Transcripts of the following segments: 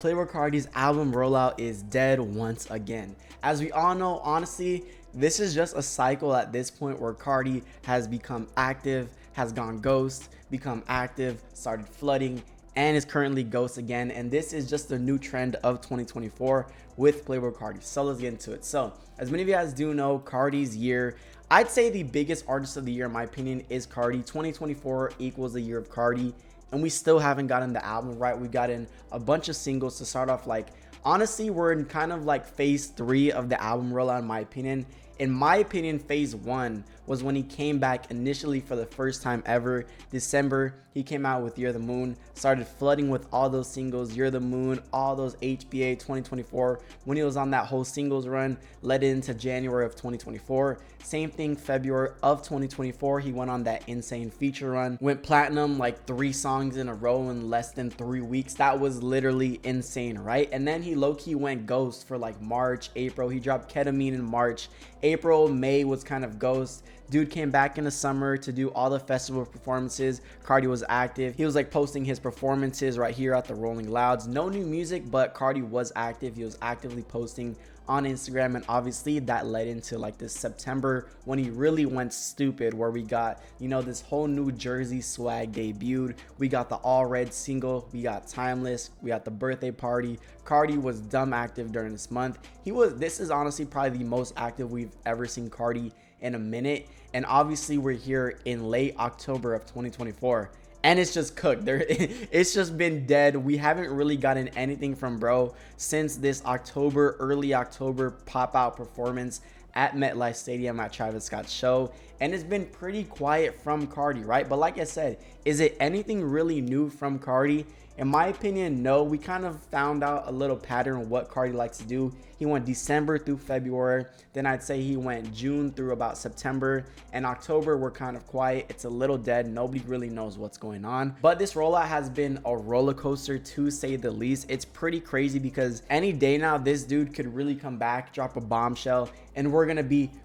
Playboi Carti's album rollout is dead once again. As we all know, honestly, this is just a cycle at this point where Carti has become active, has gone ghost, become active, started flooding, and is currently ghost again. And this is just the new trend of 2024 with Playboi Carti. So let's get into it. So as many of you guys do know, Carti's year, I'd say the biggest artist of the year in my opinion is Carti. 2024 equals the year of Carti. And we still haven't gotten the album right. We've gotten a bunch of singles to start off. Like, honestly, we're in kind of like phase 3 of the album rollout in my opinion. In my opinion, phase 1 was when he came back initially for the first time ever. December, he came out with You're the Moon, started flooding with all those singles, You're the Moon, all those HBA 2024. When he was on that whole singles run, led into January of 2024. Same thing, February of 2024, he went on that insane feature run. Went platinum like 3 songs in a row in less than 3 weeks. That was literally insane, right? And then he low-key went ghost for like March, April. He dropped Ketamine in March. April, May was kind of ghost. Dude came back in the summer to do all the festival performances. Carti was active. He was like posting his performances right here at the Rolling Louds. No new music, but Carti was active. He was actively posting on Instagram, and obviously that led into like this September when he really went stupid, where we got, you know, this whole New Jersey swag debuted. We got the All Red single, we got Timeless, we got the Birthday Party. Carti was dumb active during this month. This is honestly probably the most active we've ever seen Carti in a minute. And obviously we're here in late October of 2024 and it's just cooked. It's just been dead. We haven't really gotten anything from bro since this early October pop out performance at MetLife Stadium at Travis Scott's show, and it's been pretty quiet from Carti, right? But like I said, is it anything really new from Carti? In my opinion, no. We kind of found out a little pattern of what Carti likes to do. He went December through February. Then I'd say he went June through about September. And October, we're kind of quiet. It's a little dead. Nobody really knows what's going on. But this rollout has been a roller coaster to say the least. It's pretty crazy because any day now, this dude could really come back, drop a bombshell, and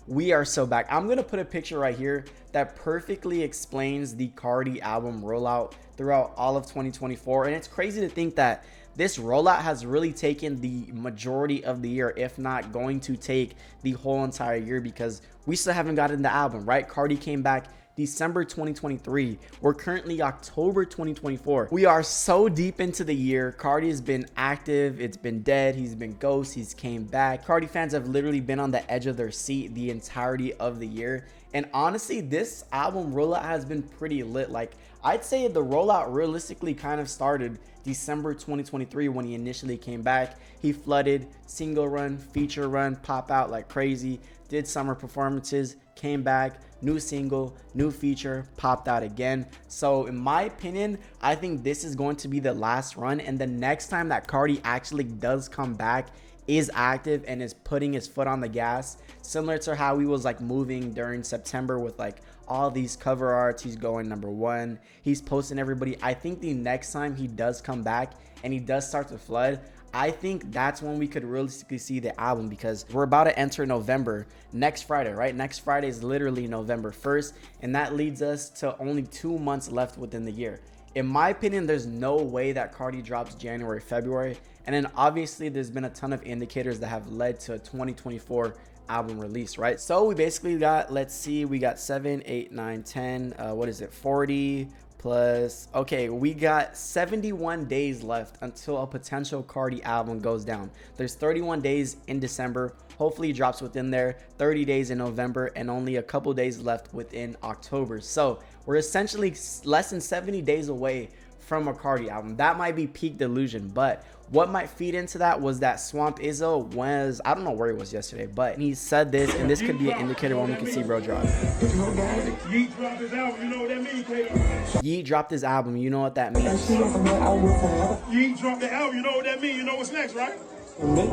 we are so back. I'm going to put a picture right here that perfectly explains the Carti album rollout throughout all of 2024. And it's crazy to think that this rollout has really taken the majority of the year, if not going to take the whole entire year, because we still haven't gotten the album, right? Carti came back December 2023. We're currently October 2024. We are so deep into the year. Carti has been active. It's been dead. He's been ghost. He's came back. Carti fans have literally been on the edge of their seat the entirety of the year. And honestly, this album rollout has been pretty lit. Like, I'd say the rollout realistically kind of started December 2023 when he initially came back. He flooded, single run, feature run, pop out like crazy, did summer performances, came back, new single, new feature, popped out again. So in my opinion, I think this is going to be the last run, and the next time that Carti actually does come back, is active and is putting his foot on the gas, similar to how he was like moving during September with like all these cover arts. He's going #1, he's posting everybody. I think the next time he does come back and he does start to flood, I think that's when we could realistically see the album, because we're about to enter November next Friday, right? Next Friday is literally November 1st, and that leads us to only 2 months left within the year. In my opinion, there's no way that Carti drops January, February. And then obviously there's been a ton of indicators that have led to a 2024 album release, right? So we basically got, let's see, we got 7, 8, 9, 10, what is it, 40 plus, okay, we got 71 days left until a potential Carti album goes down. There's 31 days in December. Hopefully he drops within there, 30 days in November, and only a couple days left within October. So we're essentially less than 70 days away from a Carti album. That might be peak delusion, but what might feed into that was that Swamp Izzo was, I don't know where he was yesterday, but he said this, and this could be an indicator when we can see bro drop. Yeet dropped his album, you know what that means, Kato? Yeet dropped his album, you know what that means. Yeet dropped the album, you know what that means, you know what's next, right? You know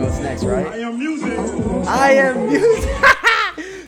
what's next, right? I am music. I am music.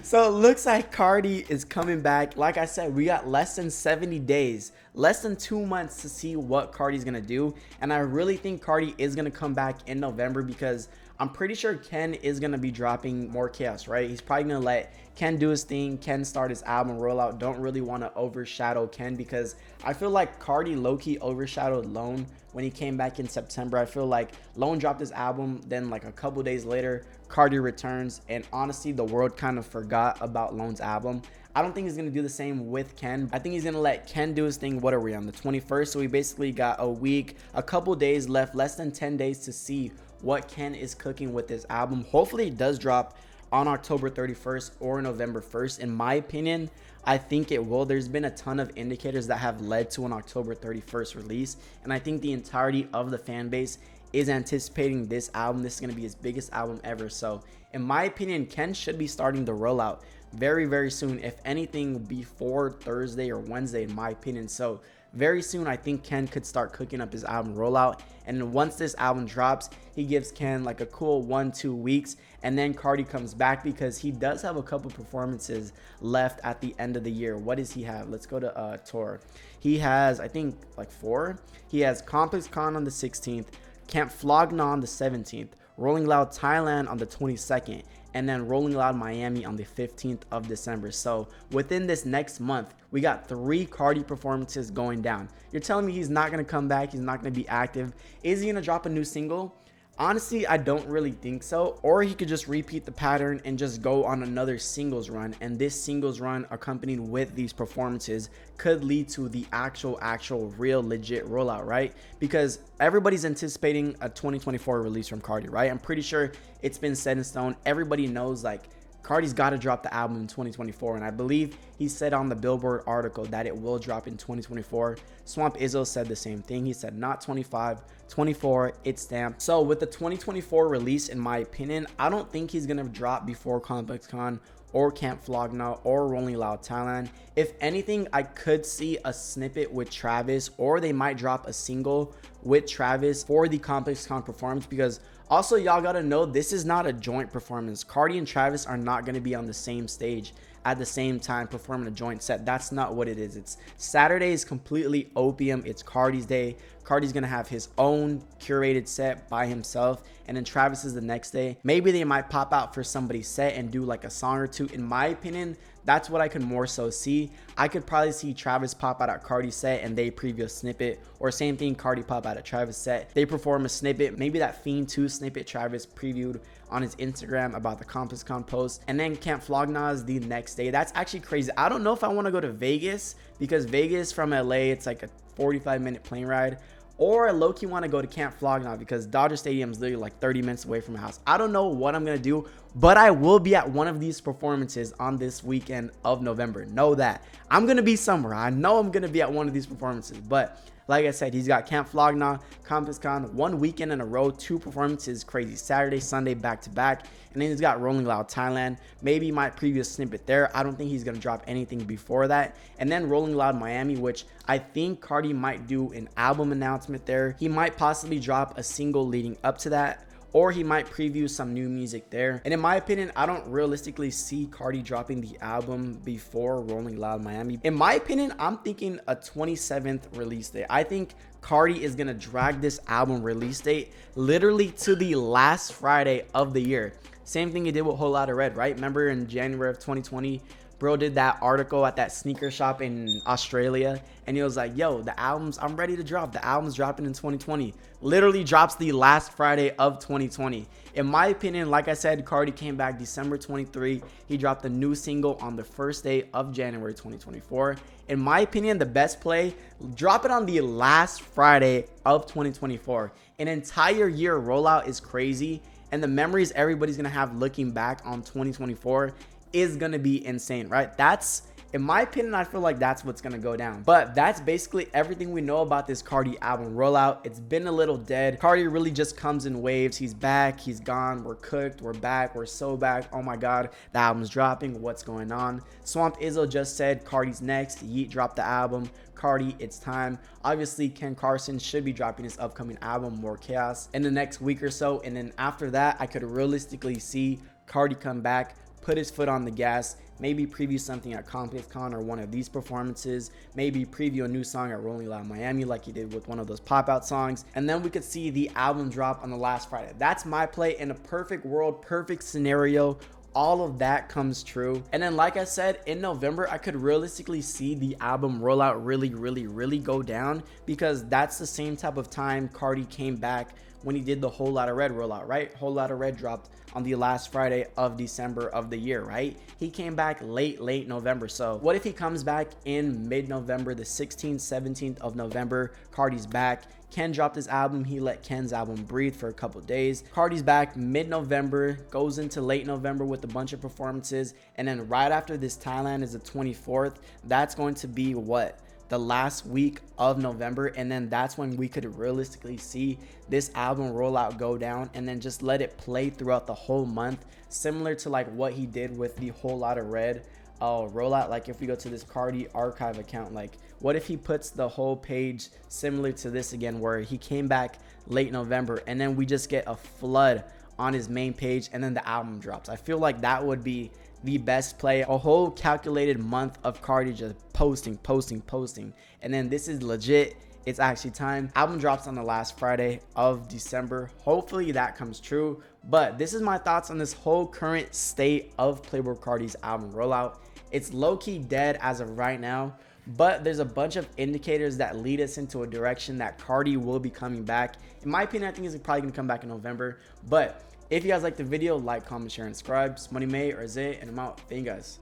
So it looks like Carti is coming back. Like I said, we got less than 70 days less than 2 months to see what Carti's gonna do. And I really think Carti is gonna come back in November because I'm pretty sure Ken is gonna be dropping more chaos, right? He's probably gonna let Ken do his thing, Ken start his album rollout. Don't really want to overshadow Ken because I feel like Carti low-key overshadowed Lone when he came back in September. I feel like Lone dropped his album, then like a couple days later, Carti returns, and honestly, the world kind of forgot about Lone's album. I don't think he's going to do the same with Ken. I think he's going to let Ken do his thing. What are we on, the 21st? So we basically got a week, a couple days left, less than 10 days to see what Ken is cooking with this album. Hopefully it does drop on October 31st or November 1st. In my opinion, I think it will. There's been a ton of indicators that have led to an October 31st release, and I think the entirety of the fan base is anticipating this album. This is going to be his biggest album ever. So in my opinion, Ken should be starting the rollout very, very soon. If anything, before Thursday or Wednesday, in my opinion. So very soon, I think Ken could start cooking up his album rollout. And once this album drops, he gives Ken like a cool 1-2 weeks. And then Carti comes back because he does have a couple performances left at the end of the year. What does he have? Let's go to tour. He has, I think, like 4. He has Complex Con on the 16th, Camp Flogna on the 17th, Rolling Loud Thailand on the 22nd, and then Rolling Loud Miami on the 15th of December. So within this next month, we got 3 Carti performances going down. You're telling me he's not going to come back? He's not going to be active? Is he going to drop a new single? Honestly, I don't really think so. Or he could just repeat the pattern and just go on another singles run. And this singles run accompanied with these performances could lead to the actual real legit rollout, right? Because everybody's anticipating a 2024 release from Carti, right? I'm pretty sure it's been set in stone. Everybody knows like Carti's got to drop the album in 2024, and I believe he said on the Billboard article that it will drop in 2024. Swamp Izzo said the same thing. He said not 25, 24, it's stamped. So with the 2024 release, in my opinion, I don't think he's going to drop before Complex Con or Camp Flogna or Rolling Loud Thailand. If anything, I could see a snippet with Travis, or they might drop a single with Travis for the Complex Con performance, because also y'all gotta know this is not a joint performance. Carti and Travis are not gonna be on the same stage at the same time performing a joint set. That's not what it is. It's Saturday is completely opium. It's Carti's day. Carti's gonna have his own curated set by himself, and then Travis is the next day. Maybe they might pop out for somebody's set and do like a song or two. In my opinion, that's what I could more so see. I could probably see Travis pop out at Carti's set and they preview a snippet, or same thing, Carti pop out at Travis set, they perform a snippet. Maybe that Fiend 2 snippet Travis previewed on his Instagram about the Complex Con post, and then Camp Flogna is the next day. That's actually crazy. I don't know if I want to go to Vegas, because Vegas from LA, it's like a 45-minute plane ride. Or I low-key want to go to Camp Flogna because Dodger Stadium is literally like 30 minutes away from my house. I don't know what I'm going to do, but I will be at one of these performances on this weekend of November. Know that. I'm going to be somewhere. I know I'm going to be at one of these performances, but like I said, he's got Camp Flogna, Complex Con, 1 weekend in a row, 2 performances, crazy. Saturday, Sunday, back to back. And then he's got Rolling Loud Thailand. Maybe my previous snippet there. I don't think he's going to drop anything before that. And then Rolling Loud Miami, which I think Carti might do an album announcement there. He might possibly drop a single leading up to that, or he might preview some new music there. And in my opinion, I don't realistically see Carti dropping the album before Rolling Loud Miami. In my opinion, I'm thinking a 27th release date. I think Carti is gonna drag this album release date literally to the last Friday of the year. Same thing he did with Whole Lotta Red, right? Remember in January of 2020, bro did that article at that sneaker shop in Australia, and he was like, yo, I'm ready to drop. The album's dropping in 2020. Literally drops the last Friday of 2020. In my opinion, like I said, Carti came back December 23. He dropped a new single on the first day of January 2024. In my opinion, the best play, drop it on the last Friday of 2024. An entire year rollout is crazy, and the memories everybody's gonna have looking back on 2024 is gonna be insane, right? That's, in my opinion, I feel like that's what's gonna go down. But that's basically everything we know about this Carti album rollout. It's been a little dead. Carti really just comes in waves. He's back, he's gone, we're cooked, we're back, we're so back. Oh my god, the album's dropping, what's going on? Swamp Izzo just said Carti's next. Yeet dropped the album. Carti, it's time. Obviously, Ken Carson should be dropping his upcoming album, More Chaos, in the next week or so. And then after that, I could realistically see Carti come back, put his foot on the gas, maybe preview something at ComplexCon or one of these performances, maybe preview a new song at Rolling Loud Miami like he did with one of those pop-out songs, and then we could see the album drop on the last Friday. That's my play. In a perfect world, perfect scenario, all of that comes true. And then, like I said, in November, I could realistically see the album rollout really go down, because that's the same type of time Carti came back when he did the Whole Lotta Red rollout, right? Whole Lotta Red dropped on the last Friday of December of the year, right? He came back late November. So what if he comes back in mid-November, the 16th, 17th of November? Carti's back. Ken dropped his album. He let Ken's album breathe for a couple days. Carti's back mid-November, goes into late November with a bunch of performances, and then right after this Thailand is the 24th. That's going to be what? The last week of November, and then that's when we could realistically see this album rollout go down, and then just let it play throughout the whole month, similar to like what he did with the Whole Lotta Red rollout. Like if we go to this Carti archive account, like what if he puts the whole page similar to this again, where he came back late November and then we just get a flood on his main page and then the album drops. I feel like that would be the best play. A whole calculated month of Carti just posting, and then this is legit. It's actually time. Album drops on the last Friday of December. Hopefully that comes true. But this is my thoughts on this whole current state of Playboi Carti's album rollout. It's low-key dead as of right now, but there's a bunch of indicators that lead us into a direction that Carti will be coming back. In my opinion, I think he's probably gonna come back in November. But if you guys like the video, like, comment, share, and subscribe. It's Money May or Zay, and I'm out. Thank you guys.